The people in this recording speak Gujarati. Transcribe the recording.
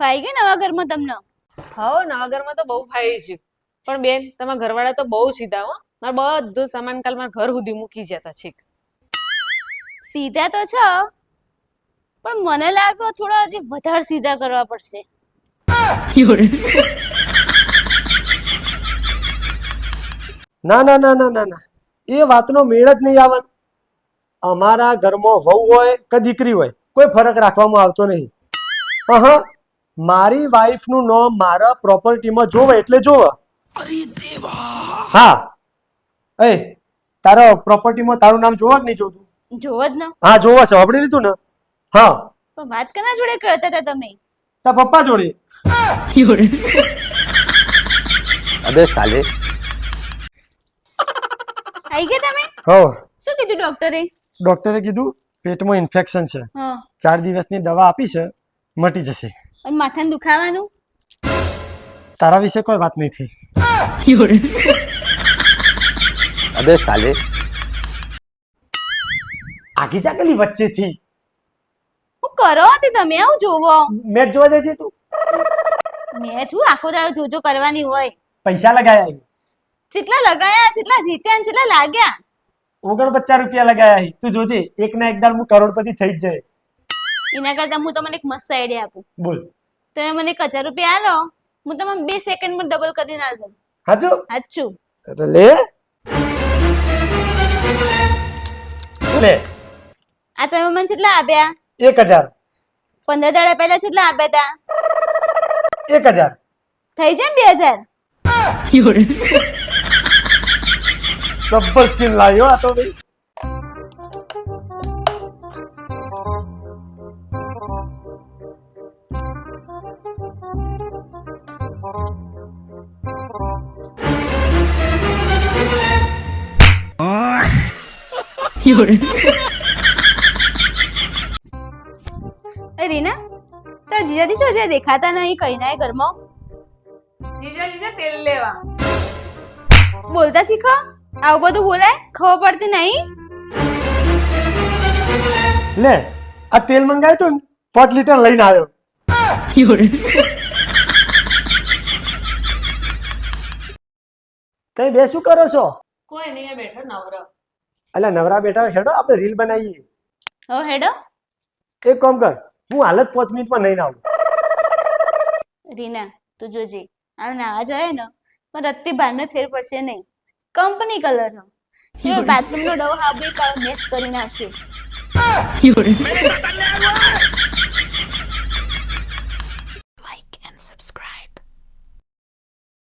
ફાઈ ગઈ નવા ઘરમાં તમને? હા નવા ઘરમાં તો બહુ ફાઈ છે, પણ બેન તમારા ઘરવાળા તો બહુ સીધા હો. મારે બધું સામાન કાલ મારા ઘર સુધી મૂકી જતા છે. સીધા તો છો, પણ મને લાગે થોડા હજી વધારે સીધા કરવા પડશે. ના ના ના ના ના ના, એ વાતનો મેળ જ નહીં આવે. અમારા ઘરમાં વહુ હોય કે દીકરી હોય, કોઈ ફરક રાખવામાં આવતો નહીં. મારી વાઈફનું નામ મારા પ્રોપર્ટીમાં જોવે એટલે જોવે. હા, એ તારા પ્રોપર્ટીમાં તારું નામ જોવા જ નહીં જોતું? જોવો જ ને. હા જોવે છે, સાંભળી લીધું ને? હા. પણ વાત કેના જોડે કરતા હતા તમે? તાર પપ્પા જોડે. અબે સાલે આઈ ગયા તમે? હો. શું કીધું ડોક્ટરે? ડોક્ટરે કીધું પેટમાં ઇન્ફેક્શન છે, હા. 4 દિવસની દવા આપી છે, મટી જશે. અને માથાને દુખાવાનું? તારા વિશે કોઈ વાત નહીં થઈ. અબે સાલે આગી જા ગલી વચ્ચેથી. હું કરો હતી તમે? આવું જોવો મેચ જોવા જાય છે તું? મેં છું આખો દાડો જોજો કરવાની હોય. પૈસા લગાયા? કેટલા લગાયા, કેટલા જીત્યા ને કેટલા લાગ્યા? 49 રૂપિયા લગાયા. તું જોજે, એક ના એક દાડ હું કરોડપતિ થઈ જ જાય. એના કરતા હું તમને એક મસ્ત આઈડિયા આપું. બોલ. તમે મને 1000 રૂપિયા આલો, હું તમને 2 સેકન્ડમાં ડબલ કરીને આલ દઉં. હાચું? હાચું. લે લે. આ તમે મને કેટલા આપ્યા? 1000. 15 દાડા પહેલા કેટલા આપ્યા હતા? 1000. થઈ જાય 2000. સબ્બર સ્કીમ લાવ્યો આ તો ભાઈ. રીના, તાર જીજાજી છો જે દેખાતા નહીં કઈ ના ઘરમાં? જીજા તેલ લેવા. બોલતા શીખો. આવું બધું બોલાય, ખબર પડતી નહીં? લે આ તેલ મંગાવ્યું તું ને, 5 લીટર લઈને આવ્યો. તમે બે શું કરો છો? કોઈ નહીં બેઠો નવરો. અલા નવરા બેઠા હેડો આપણે રીલ બનાવીએ. હો હેડો. એક કામ કર, હું હાલ જ 5 મિનિટમાં નહીં આવું. રીના તું જોજે, આમ નાવા જાય ને પણ રત્તી બહારનો ફેર પડશે નહીં. કંપની કલર નો બાથરૂમ નો ડવ હાબી કાળ મેસ કરીને આવશે.